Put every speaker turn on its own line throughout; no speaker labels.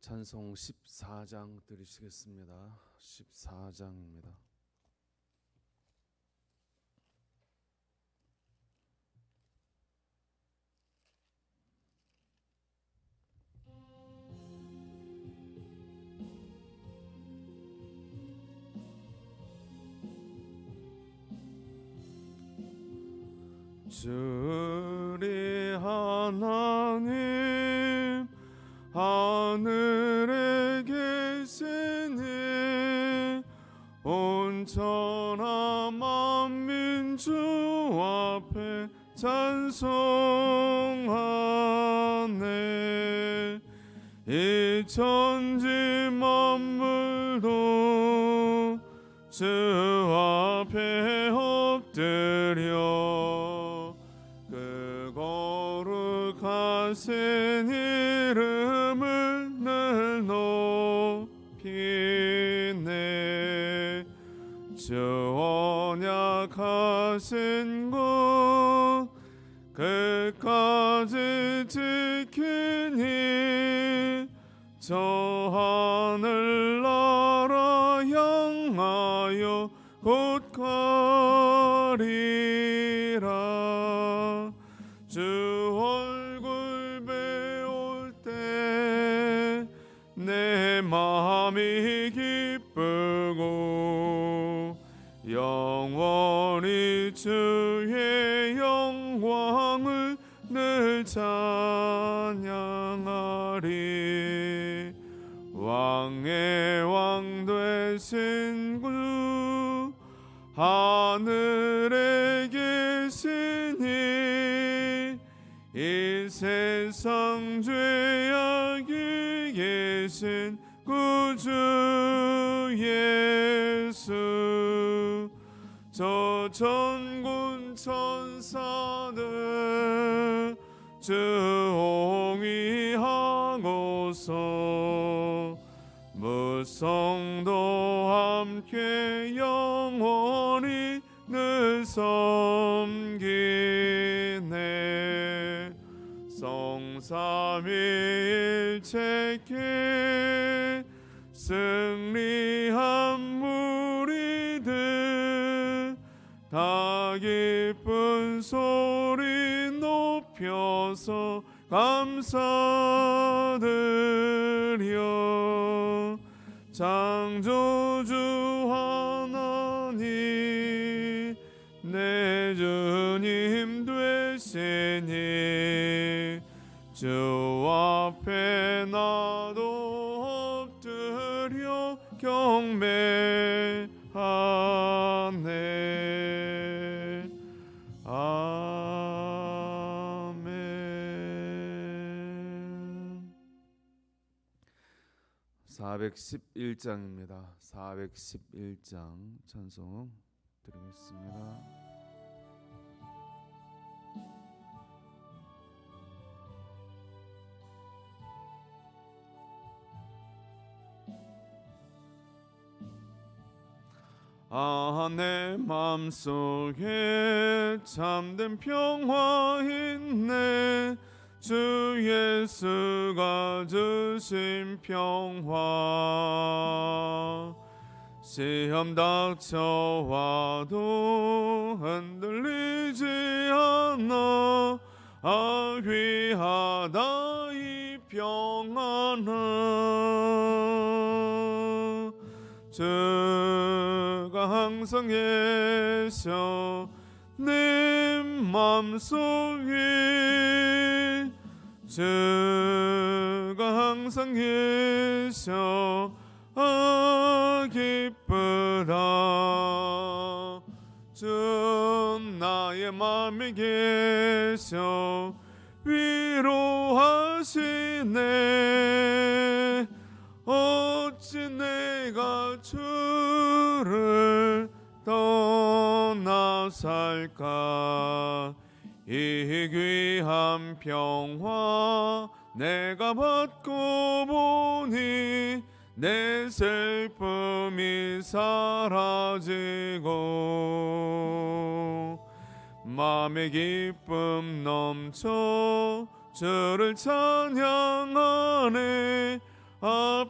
찬송 14장 드리시겠습니다. 14장입니다. 주리 하나님 하늘에 계시니 온천하 만민 주 앞에 찬송하네. 이 천지 만물도 주 앞에 엎드려 그 거룩하신 이름을 늘 높이네. 주 언약하신 것 끝까지 지키니 저 하늘나라 향하여 곧 가리라. 주 얼굴 배울 때 내 마음이 기쁘고 영원히 주의 영광을 늘 찬양하리. 왕의 왕 되신 구 하늘에 계시니 이 세상 죄악이 계신 구주 예수. 저 천군 천사들 주옹이하고서 무성도 함께 영원히 늘 섬기네. 성삼위일체께 승리한 무리들 다 기쁜 소리 높여서 감사드려. 창조주 하나님 내 주님 되시니 주 앞에 나도 엎드려 경배하네. 아멘. 411장입니다. 411장 찬송 드리겠습니다. 내 맘속에 참된 평화 있네. 주 예수가 주신 평화. 시험 닥쳐와도 흔들리지 않아. 귀하다 이 평안은. 주가 항상 계셔 내 맘속에. 주가 항상 계셔 기쁘다. 주 나의 맘에 계셔 위로하시네. 어찌 내가 주를 떠나 살까. 이 귀한 평화 내가 받고 보니 내 슬픔이 사라지고 마음의 기쁨 넘쳐 주를 찬양하네.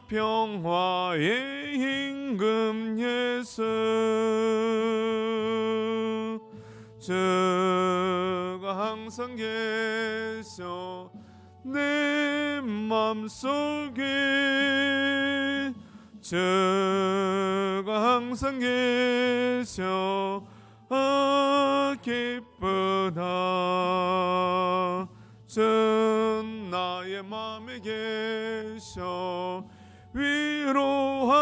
평화의 임금 예수 주가 항상 계셔 내 맘속에 주가 항상 계셔 기쁘다 주 나의 맘에 계셔 위로하시네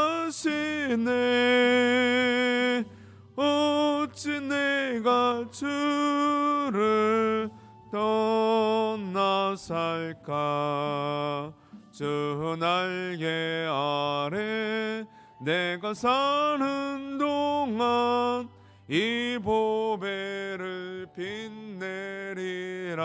어찌 내가 주를 떠나 살까 주 날개 아래 내가 사는 동안 이 보배를 빛내리라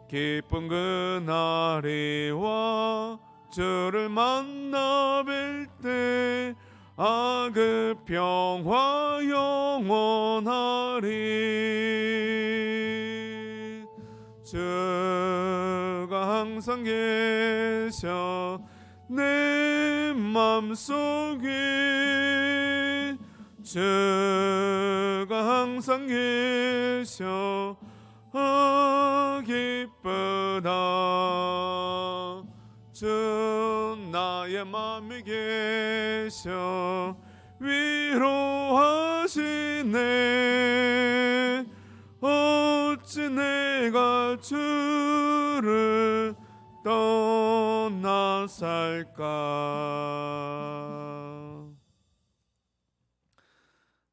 기쁜 그날이 와 주를 만나 뵐 때 그 평화 영원하리 주가 항상 계셔 내 맘속에 주가 항상 계셔 기쁘다 주 나의 맘에 계셔 위로하시네 어찌 내가 주를 떠나 살까.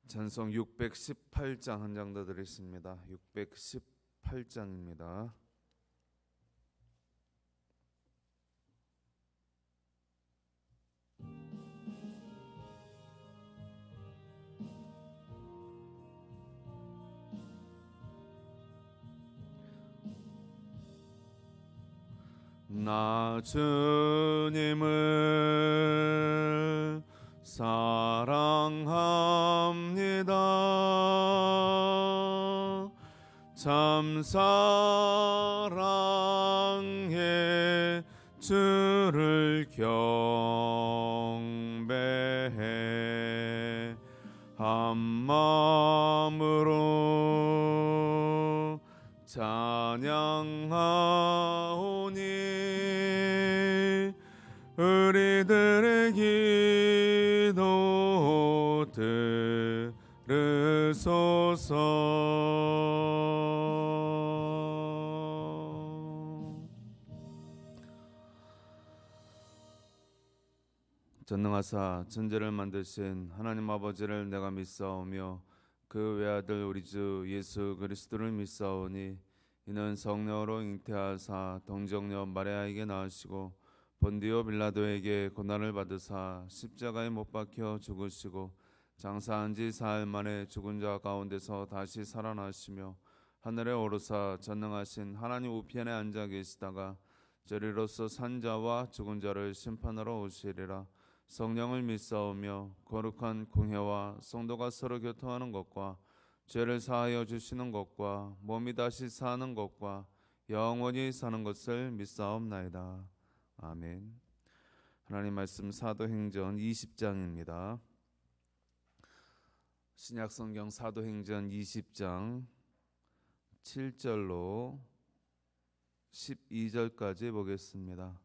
찬송 618장 한 장 더 드리겠습니다. 618장입니다. 나 주님을 사랑합니다. 참 사랑해 주를 경배해 한 마음으로 찬양하오니 우리들의 기도 들으소서. 전능하사 천지를 만드신 하나님 아버지를 내가 믿사오며 그 외아들 우리 주 예수 그리스도를 믿사오니 이는 성령으로 잉태하사 동정녀 마리아에게 낳으시고 본디오 빌라도에게 고난을 받으사 십자가에 못 박혀 죽으시고 장사한 지 사흘 만에 죽은 자 가운데서 다시 살아나시며 하늘에 오르사 전능하신 하나님 우편에 앉아 계시다가 저리로서 산 자와 죽은 자를 심판하러 오시리라. 성령을 믿사오며 거룩한 공회와 성도가 서로 교통하는 것과 죄를 사하여 주시는 것과 몸이 다시 사는 것과 영원히 사는 것을 믿사옵나이다. 아멘. 하나님 말씀 사도행전 20장입니다. 신약성경 사도행전 20장 7절로 12절까지 보겠습니다.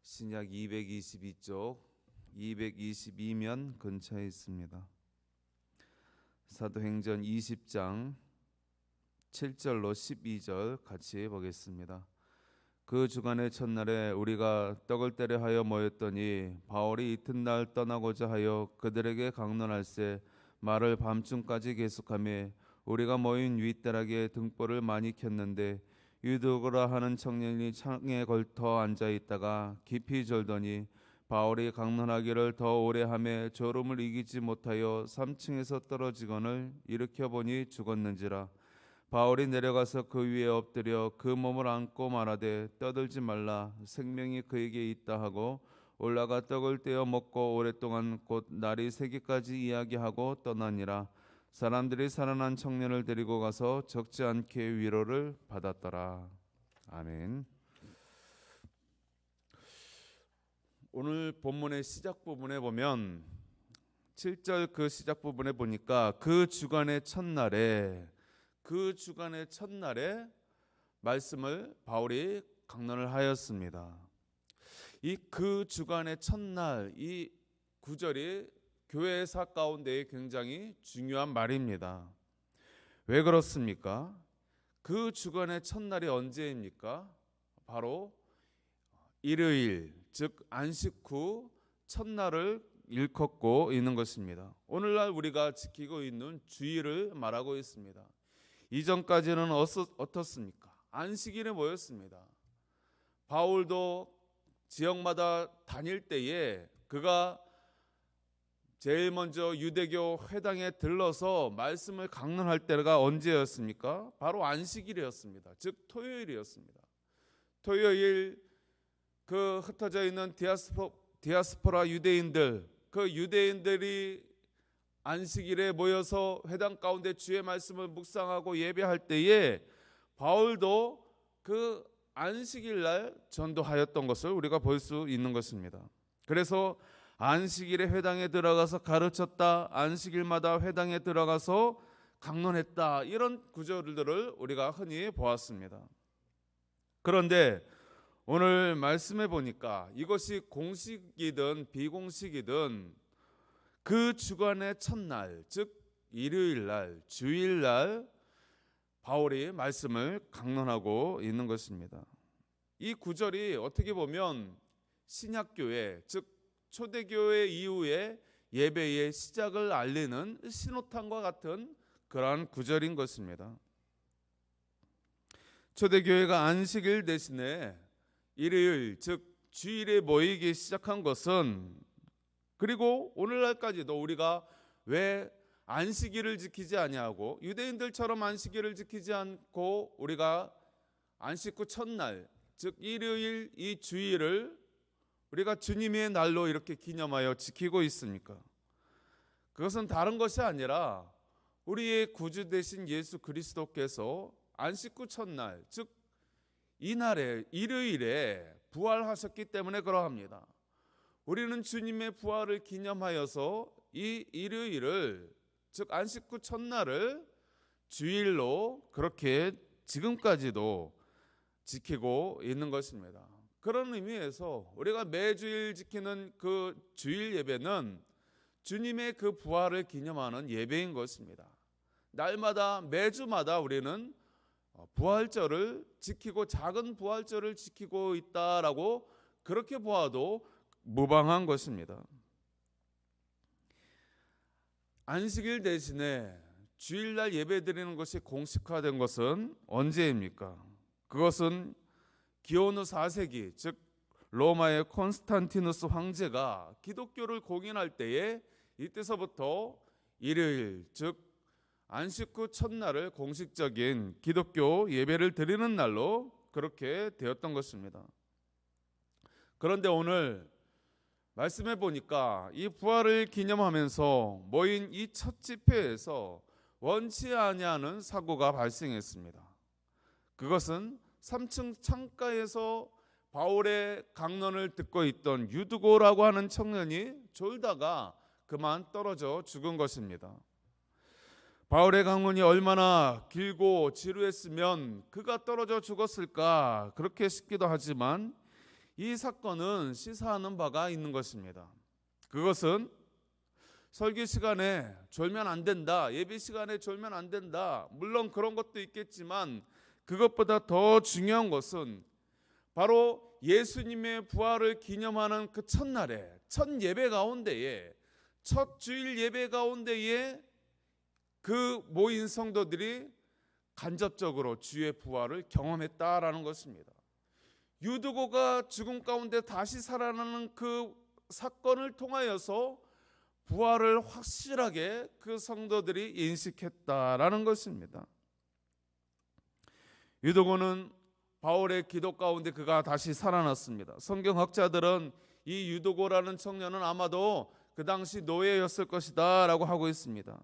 신약 222쪽 222면 근처에 있습니다. 사도행전 20장 7절로 12절 같이 보겠습니다. 그 주간의 첫날에 우리가 떡을 떼려 하여 모였더니 바울이 이튿날 떠나고자 하여 그들에게 강론할세 말을 밤중까지 계속하며 우리가 모인 윗다락에 등불을 많이 켰는데 유두고라 하는 청년이 창에 걸터 앉아있다가 깊이 졸더니 바울이 강론하기를 더 오래 하며 졸음을 이기지 못하여 3층에서 떨어지거늘 일으켜보니 죽었는지라. 바울이 내려가서 그 위에 엎드려 그 몸을 안고 말하되 떠들지 말라 생명이 그에게 있다 하고 올라가 떡을 떼어 먹고 오랫동안 곧 날이 새기까지 이야기하고 떠나니라. 사람들이 살아난 청년을 데리고 가서 적지 않게 위로를 받았더라. 아멘. 오늘 본문의 시작 부분에 보면 7절 그 시작 부분에 보니까 그 주간의 첫날에 말씀을 바울이 강론을 하였습니다. 이 그 주간의 첫날 이 구절이 교회사 가운데 굉장히 중요한 말입니다. 왜 그렇습니까? 그 주간의 첫날이 언제입니까? 바로 일요일, 즉 안식 후 첫날을 일컫고 있는 것입니다. 오늘날 우리가 지키고 있는 주일을 말하고 있습니다. 이전까지는 어떻습니까? 안식일에 모였습니다. 바울도 지역마다 다닐 때에 그가 제일 먼저 유대교 회당에 들러서 말씀을 강론할 때가 언제였습니까? 바로 안식일이었습니다. 즉 토요일이었습니다. 토요일 그 흩어져 있는 디아스포라 유대인들, 그 유대인들이 안식일에 모여서 회당 가운데 주의 말씀을 묵상하고 예배할 때에 바울도 그 안식일 날 전도하였던 것을 우리가 볼 수 있는 것입니다. 그래서 안식일에 회당에 들어가서 가르쳤다, 안식일마다 회당에 들어가서 강론했다, 이런 구절들을 우리가 흔히 보았습니다. 그런데 오늘 말씀해 보니까 이것이 공식이든 비공식이든 그 주간의 첫날, 즉 일요일날, 주일날 바울이 말씀을 강론하고 있는 것입니다. 이 구절이 어떻게 보면 신약교회, 즉 초대교회 이후에 예배의 시작을 알리는 신호탄과 같은 그러한 구절인 것입니다. 초대교회가 안식일 대신에 일요일, 즉 주일에 모이기 시작한 것은, 그리고 오늘날까지도 우리가 왜 안식일을 지키지 아니하고 유대인들처럼 안식일을 지키지 않고 우리가 안식 후 첫날, 즉 일요일 이 주일을 우리가 주님의 날로 이렇게 기념하여 지키고 있습니까? 그것은 다른 것이 아니라 우리의 구주 되신 예수 그리스도께서 안식 후 첫날, 즉 이날에 일요일에 부활하셨기 때문에 그러합니다. 우리는 주님의 부활을 기념하여서 이 일요일을, 즉 안식 후 첫날을 주일로 그렇게 지금까지도 지키고 있는 것입니다. 그런 의미에서 우리가 매주일 지키는 그 주일 예배는 주님의 그 부활을 기념하는 예배인 것입니다. 날마다 매주마다 우리는 부활절을 지키고 작은 부활절을 지키고 있다라고 그렇게 보아도 무방한 것입니다. 안식일 대신에 주일날 예배드리는 것이 공식화된 것은 언제입니까? 그것은 기원후 4세기, 즉 로마의 콘스탄티누스 황제가 기독교를 공인할 때에 이때서부터 일요일, 즉 안식 후 첫날을 공식적인 기독교 예배를 드리는 날로 그렇게 되었던 것입니다. 그런데 오늘 말씀해 보니까 이 부활을 기념하면서 모인 이 첫 집회에서 원치 아니하는 사고가 발생했습니다. 그것은 3층 창가에서 바울의 강론을 듣고 있던 유두고라고 하는 청년이 졸다가 그만 떨어져 죽은 것입니다. 바울의 강론이 얼마나 길고 지루했으면 그가 떨어져 죽었을까, 그렇게 싶기도 하지만 이 사건은 시사하는 바가 있는 것입니다. 그것은 설교 시간에 졸면 안 된다, 예배 시간에 졸면 안 된다, 물론 그런 것도 있겠지만 그것보다 더 중요한 것은 바로 예수님의 부활을 기념하는 그 첫날에, 첫 예배 가운데에, 첫 주일 예배 가운데에 그 모인 성도들이 간접적으로 주의 부활을 경험했다라는 것입니다. 유두고가 죽음 가운데 다시 살아나는 그 사건을 통하여서 부활을 확실하게 그 성도들이 인식했다라는 것입니다. 유두고는 바울의 기도 가운데 그가 다시 살아났습니다. 성경학자들은 이 유두고라는 청년은 아마도 그 당시 노예였을 것이다 라고 하고 있습니다.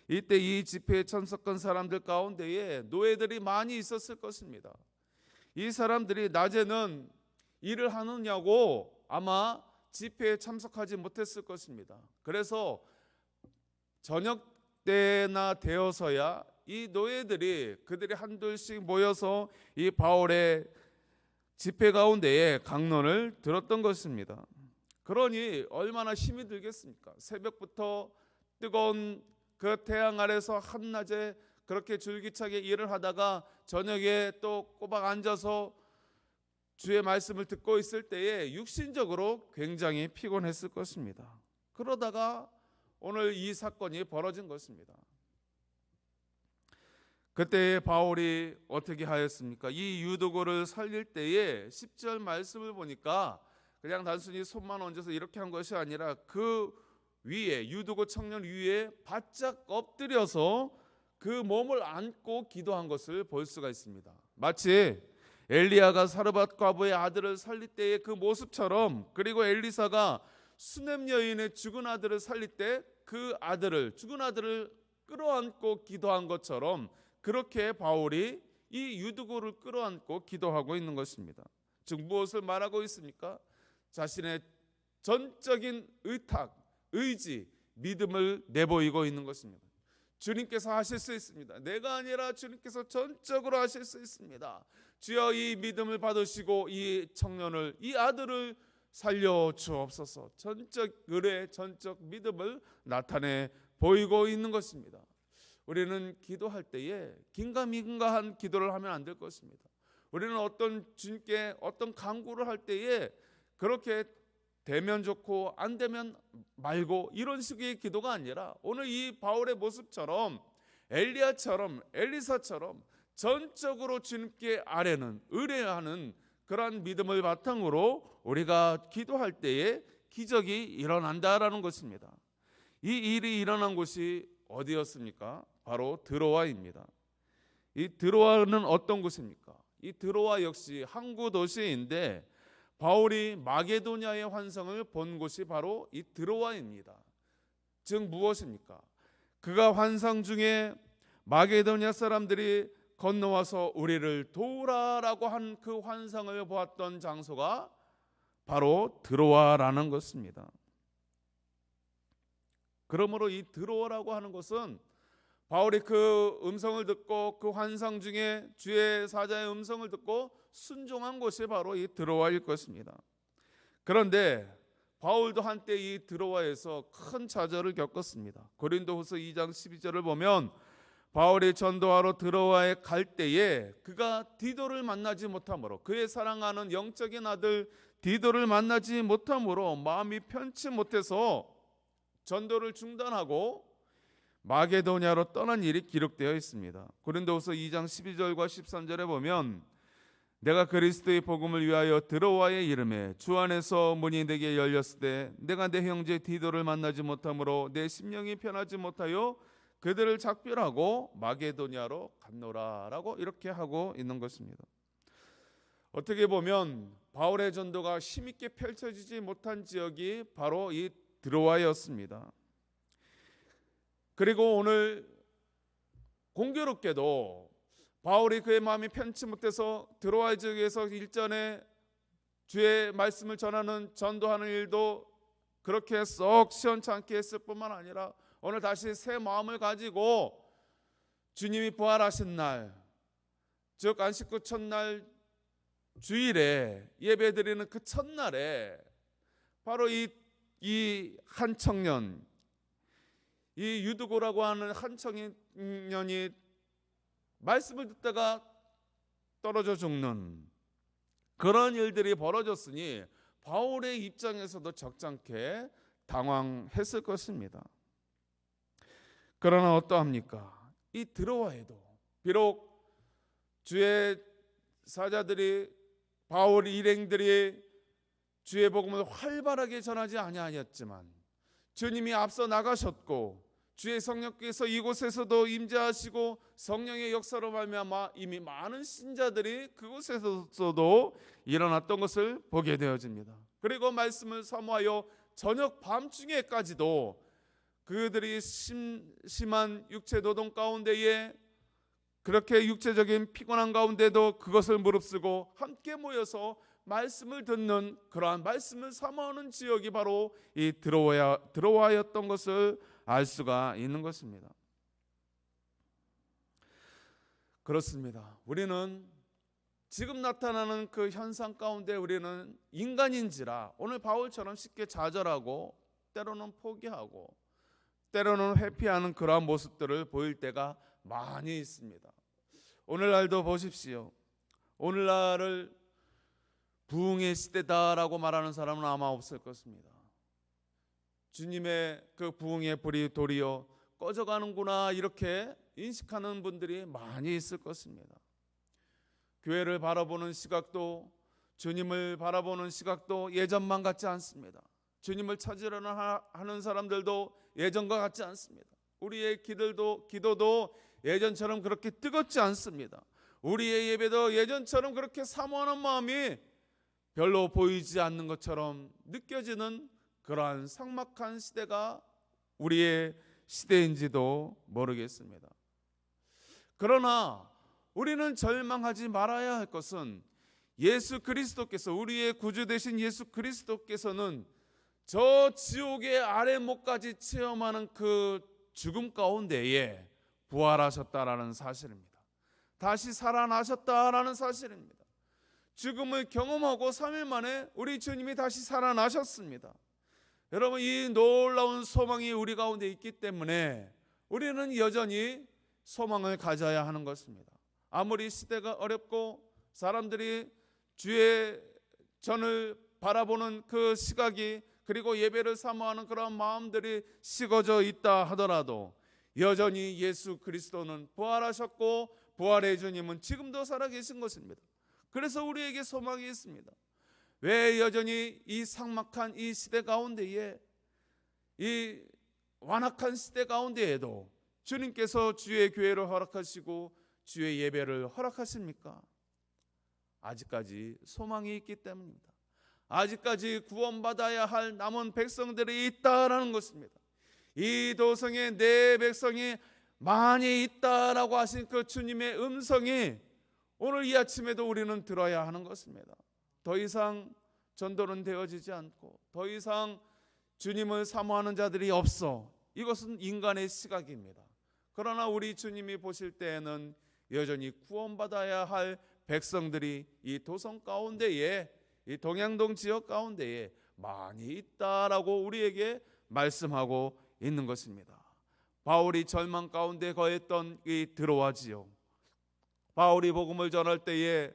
이때 이 집회에 참석한 사람들 가운데에 노예들이 많이 있었을 것입니다. 이 사람들이 낮에는 일을 하느냐고 아마 집회에 참석하지 못했을 것입니다. 그래서 저녁 때나 되어서야 이 노예들이 그들이 한둘씩 모여서 이 바울의 집회 가운데에 강론을 들었던 것입니다. 그러니 얼마나 힘이 들겠습니까? 새벽부터 뜨거운 그 태양 아래서 한낮에 그렇게 줄기차게 일을 하다가 저녁에 또 꼬박 앉아서 주의 말씀을 듣고 있을 때에 육신적으로 굉장히 피곤했을 것입니다. 그러다가 오늘 이 사건이 벌어진 것입니다. 그때 바울이 어떻게 하였습니까? 이 유두고를 살릴 때에 10절 말씀을 보니까 그냥 단순히 손만 얹어서 이렇게 한 것이 아니라 그 위에, 유두고 청년 위에 바짝 엎드려서 그 몸을 안고 기도한 것을 볼 수가 있습니다. 마치 엘리야가 사르밧 과부의 아들을 살릴 때의 그 모습처럼, 그리고 엘리사가 수넴 여인의 죽은 아들을 살릴 때 그 아들을, 죽은 아들을 끌어안고 기도한 것처럼 그렇게 바울이 이 유두고를 끌어안고 기도하고 있는 것입니다. 즉 무엇을 말하고 있습니까? 자신의 전적인 의탁, 의지, 믿음을 내보이고 있는 것입니다. 주님께서 하실 수 있습니다. 내가 아니라 주님께서 전적으로 하실 수 있습니다. 주여 이 믿음을 받으시고 이 청년을, 이 아들을 살려 주옵소서. 전적 의뢰, 전적 믿음을 나타내 보이고 있는 것입니다. 우리는 기도할 때에 긴가민가한 기도를 하면 안 될 것입니다. 우리는 어떤 주님께 어떤 간구를 할 때에 그렇게 되면 좋고 안 되면 말고 이런 식의 기도가 아니라 오늘 이 바울의 모습처럼 엘리야처럼 엘리사처럼 전적으로 주님께 아뢰는, 의뢰하는 그러한 믿음을 바탕으로 우리가 기도할 때에 기적이 일어난다라는 것입니다. 이 일이 일어난 곳이 어디였습니까? 바로 드로아입니다. 이 드로아는 어떤 곳입니까? 이 드로아 역시 항구 도시인데 바울이 마게도냐의 환상을 본 곳이 바로 이 드로아입니다. 즉 무엇입니까? 그가 환상 중에 마게도냐 사람들이 건너와서 우리를 도우라라고 한 그 환상을 보았던 장소가 바로 드로아라는 것입니다. 그러므로 이 드로아라고 하는 것은 바울이 그 음성을 듣고 그 환상 중에 주의 사자의 음성을 듣고 순종한 곳이 바로 이 드로아일 것입니다. 그런데 바울도 한때 이 드로아에서 큰 좌절을 겪었습니다. 고린도후서 2장 12절을 보면 바울이 전도하러 드로아에 갈 때에 그가 디도를 만나지 못함으로, 그의 사랑하는 영적인 아들 디도를 만나지 못함으로 마음이 편치 못해서 전도를 중단하고 마게도냐로 떠난 일이 기록되어 있습니다. 고린도후서 2장 12절과 13절에 보면 내가 그리스도의 복음을 위하여 드로아의 이름에 주 안에서 문이 내게 열렸을 때 내가 내 형제 디도를 만나지 못함으로 내 심령이 편하지 못하여 그들을 작별하고 마게도냐로 갔노라라고 이렇게 하고 있는 것입니다. 어떻게 보면 바울의 전도가 힘있게 펼쳐지지 못한 지역이 바로 이 드로아였습니다. 그리고 오늘 공교롭게도 바울이 그의 마음이 편치 못해서 드로아 지역에서 일전에 주의 말씀을 전하는, 전도하는 일도 그렇게 썩 시원찮게 했을 뿐만 아니라 오늘 다시 새 마음을 가지고 주님이 부활하신 날, 즉 안식구 첫날 주일에 예배드리는 그 첫날에 바로 이 한 청년, 이 유두고라고 하는 한 청년이 말씀을 듣다가 떨어져 죽는 그런 일들이 벌어졌으니 바울의 입장에서도 적잖게 당황했을 것입니다. 그러나 어떠합니까? 이 드로아에도 비록 주의 사자들이, 바울 일행들이 주의 복음을 활발하게 전하지 아니하였지만 주님이 앞서 나가셨고 주의 성령께서 이곳에서도 임재하시고 성령의 역사로 말미암아 이미 많은 신자들이 그곳에서도 일어났던 것을 보게 되어집니다. 그리고 말씀을 사모하여 저녁 밤중에까지도 그들이 심한 육체 노동 가운데에 그렇게 육체적인 피곤한 가운데도 그것을 무릅쓰고 함께 모여서 말씀을 듣는, 그러한 말씀을 삼아오는 지역이 바로 이 드로아였던 것을 알 수가 있는 것입니다. 그렇습니다. 우리는 지금 나타나는 그 현상 가운데 우리는 인간인지라 오늘 바울처럼 쉽게 좌절하고 때로는 포기하고 때로는 회피하는 그러한 모습들을 보일 때가 많이 있습니다. 오늘날도 보십시오. 오늘날을 부흥의 시대다라고 말하는 사람은 아마 없을 것입니다. 주님의 그 부흥의 불이 도리어 꺼져가는구나 이렇게 인식하는 분들이 많이 있을 것입니다. 교회를 바라보는 시각도, 주님을 바라보는 시각도 예전만 같지 않습니다. 주님을 찾으려는 하는 사람들도 예전과 같지 않습니다. 우리의 기도도 예전처럼 그렇게 뜨겁지 않습니다. 우리의 예배도 예전처럼 그렇게 사모하는 마음이 별로 보이지 않는 것처럼 느껴지는 그러한 삭막한 시대가 우리의 시대인지도 모르겠습니다. 그러나 우리는 절망하지 말아야 할 것은 예수 그리스도께서, 우리의 구주 되신 예수 그리스도께서는 저 지옥의 아래목까지 체험하는 그 죽음 가운데에 부활하셨다라는 사실입니다. 다시 살아나셨다라는 사실입니다. 죽음을 경험하고 3일 만에 우리 주님이 다시 살아나셨습니다. 여러분, 이 놀라운 소망이 우리 가운데 있기 때문에 우리는 여전히 소망을 가져야 하는 것입니다. 아무리 시대가 어렵고 사람들이 주의 전을 바라보는 그 시각이, 그리고 예배를 사모하는 그런 마음들이 식어져 있다 하더라도 여전히 예수 그리스도는 부활하셨고 부활의 주님은 지금도 살아계신 것입니다. 그래서 우리에게 소망이 있습니다. 왜 여전히 이 삭막한 이 시대 가운데에, 이 완악한 시대 가운데에도 주님께서 주의 교회를 허락하시고 주의 예배를 허락하십니까? 아직까지 소망이 있기 때문입니다. 아직까지 구원받아야 할 남은 백성들이 있다라는 것입니다. 이 도성에 내 백성이 많이 있다라고 하신 그 주님의 음성이 오늘 이 아침에도 우리는 들어야 하는 것입니다. 더 이상 전도는 되어지지 않고 더 이상 주님을 사모하는 자들이 없어. 이것은 인간의 시각입니다. 그러나 우리 주님이 보실 때에는 여전히 구원받아야 할 백성들이 이 도성 가운데에, 이 동양동 지역 가운데에 많이 있다라고 우리에게 말씀하고 있는 것입니다. 바울이 절망 가운데 거했던 이 드로아 지역, 바울이 복음을 전할 때에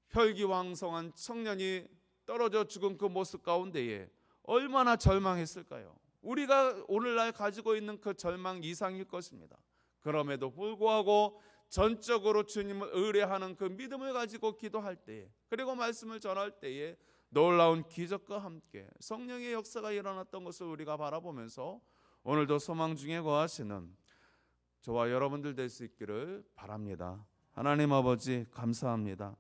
혈기왕성한 청년이 떨어져 죽은 그 모습 가운데에 얼마나 절망했을까요? 우리가 오늘날 가지고 있는 그 절망 이상일 것입니다. 그럼에도 불구하고 전적으로 주님을 의뢰하는 그 믿음을 가지고 기도할 때에, 그리고 말씀을 전할 때에 놀라운 기적과 함께 성령의 역사가 일어났던 것을 우리가 바라보면서 오늘도 소망 중에 거하시는 저와 여러분들 될 수 있기를 바랍니다. 하나님 아버지, 감사합니다.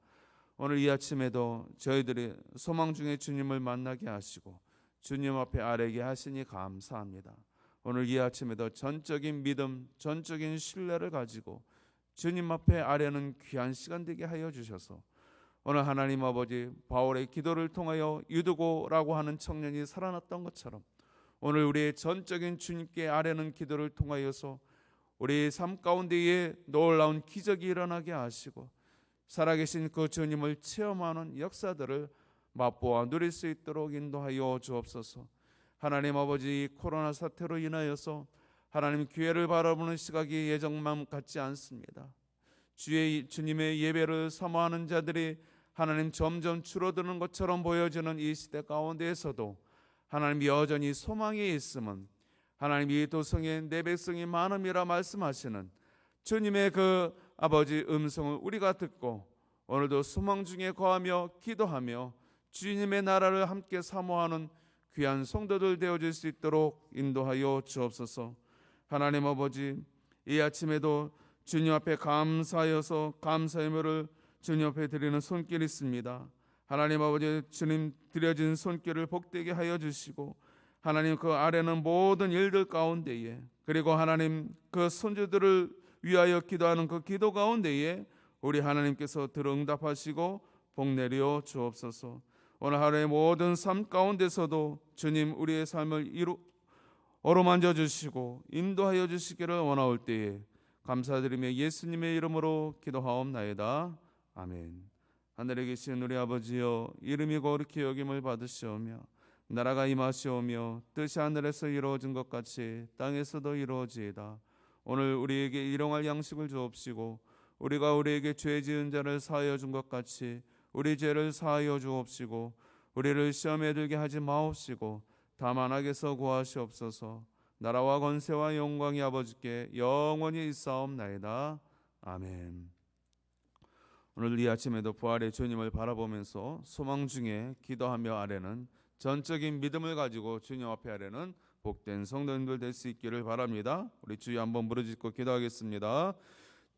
오늘 이 아침에도 저희들이 소망 중에 주님을 만나게 하시고 주님 앞에 아뢰게 하시니 감사합니다. 오늘 이 아침에도 전적인 믿음, 전적인 신뢰를 가지고 주님 앞에 아뢰는 귀한 시간 되게 하여 주셔서 오늘 하나님 아버지, 바울의 기도를 통하여 유두고라고 하는 청년이 살아났던 것처럼 오늘 우리의 전적인 주님께 아뢰는 기도를 통하여서 우리 삶 가운데에 놀라운 기적이 일어나게 하시고 살아계신 그 주님을 체험하는 역사들을 맛보아 누릴 수 있도록 인도하여 주옵소서. 하나님 아버지, 코로나 사태로 인하여서 하나님 교회를 바라보는 시각이 예전만 같지 않습니다. 주님의 예배를 사모하는 자들이 하나님 점점 줄어드는 것처럼 보여지는 이 시대 가운데에서도 하나님 여전히 소망이 있음은 하나님 이 도성에 내 백성이 많음이라 말씀하시는 주님의 그 아버지 음성을 우리가 듣고 오늘도 소망 중에 거하며 기도하며 주님의 나라를 함께 사모하는 귀한 성도들 되어질 수 있도록 인도하여 주옵소서. 하나님 아버지, 이 아침에도 주님 앞에 감사하여서 감사의 묘를 주님 앞에 드리는 손길이 있습니다. 하나님 아버지, 주님 드려진 손길을 복되게 하여 주시고 하나님 그 아래는 모든 일들 가운데에, 그리고 하나님 그 손주들을 위하여 기도하는 그 기도 가운데에 우리 하나님께서 들응답하시고 복 내려 주옵소서. 오늘 하루의 모든 삶 가운데서도 주님 우리의 삶을 어루만져 주시고 인도하여 주시기를 원하올 때에 감사드리며 예수님의 이름으로 기도하옵나이다. 아멘. 하늘에 계신 우리 아버지여, 이름이 거룩히 여김을 받으시오며 나라가 임하시오며 뜻이 하늘에서 이루어진 것 같이 땅에서도 이루어지이다. 오늘 우리에게 일용할 양식을 주옵시고 우리가 우리에게 죄 지은 자를 사하여 준 것 같이 우리 죄를 사하여 주옵시고 우리를 시험에 들게 하지 마옵시고 다만 악에서 구하시옵소서. 나라와 권세와 영광이 아버지께 영원히 있사옵나이다. 아멘. 오늘 이 아침에도 부활의 주님을 바라보면서 소망 중에 기도하며 아뢰는 전적인 믿음을 가지고 주님 앞에 아뢰는 복된 성도님들 될 수 있기를 바랍니다. 우리 주여 한번 부르짖고 기도하겠습니다.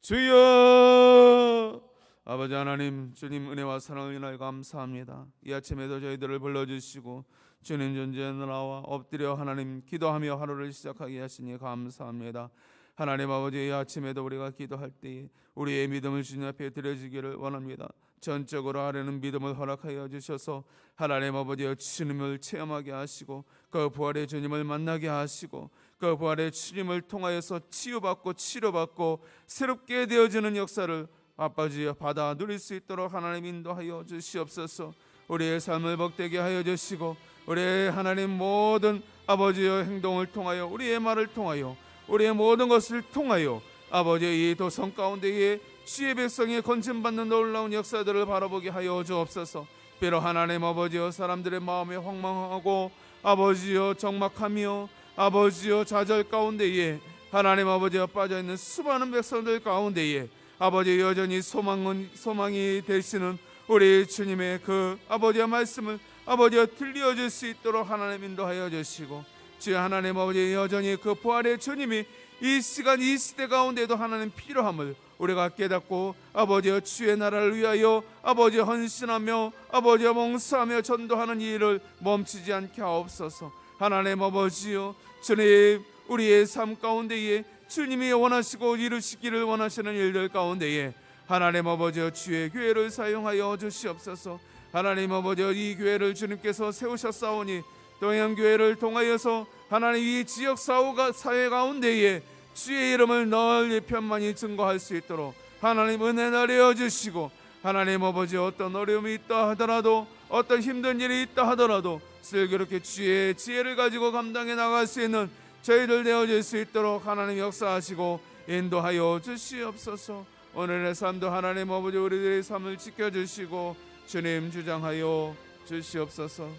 주여, 아버지 하나님, 주님 은혜와 사랑을 인하여 감사합니다. 이 아침에도 저희들을 불러주시고 주님 존재에 나와 엎드려 하나님 기도하며 하루를 시작하게 하시니 감사합니다. 하나님 아버지, 이 아침에도 우리가 기도할 때에 우리의 믿음을 주님 앞에 드려지기를 원합니다. 전적으로 하려는 믿음을 허락하여 주셔서 하나님 아버지여 주님을 체험하게 하시고 그 부활의 주님을 만나게 하시고 그 부활의 주님을 통하여서 치유받고 치료받고 새롭게 되어지는 역사를 아버지여 받아 누릴 수 있도록 하나님 인도하여 주시옵소서. 우리의 삶을 복되게 하여 주시고 우리의 하나님 모든 아버지여 행동을 통하여 우리의 말을 통하여 우리의 모든 것을 통하여 아버지의 이 도성 가운데에 주의 백성이 건진받는 놀라운 역사들을 바라보게 하여 주옵소서. 비록 하나님 아버지여 사람들의 마음에 황망하고 아버지여 적막하며 아버지여 좌절 가운데에 하나님 아버지여 빠져있는 수많은 백성들 가운데에 아버지 여전히 소망이 되시는 우리 주님의 그 아버지의 말씀을 아버지여 들려줄 수 있도록 하나님 인도하여 주시고 주여 하나님 아버지 여전히 그 부활의 주님이 이 시간 이 시대 가운데도 하나님 필요함을 우리가 깨닫고 아버지여 주의 나라를 위하여 아버지여 헌신하며 아버지여 봉사하며 전도하는 이 일을 멈추지 않게 하옵소서. 하나님 아버지여 주님 우리의 삶 가운데에 주님이 원하시고 이루시기를 원하시는 일들 가운데에 하나님 아버지여 주의 교회를 사용하여 주시옵소서. 하나님 아버지여 이 교회를 주님께서 세우셨사오니 동양교회를 통하여서 하나님 이 지역 사회 가운데에 주의 이름을 널리 편만히 증거할 수 있도록 하나님 은혜 내려 주시고 하나님 아버지 어떤 어려움이 있다 하더라도 어떤 힘든 일이 있다 하더라도 슬기롭게 주의 지혜를 가지고 감당해 나갈 수 있는 저희들 되어질 수 있도록 하나님 역사하시고 인도하여 주시옵소서. 오늘의 삶도 하나님 아버지 우리들의 삶을 지켜주시고 주님 주장하여 주시옵소서.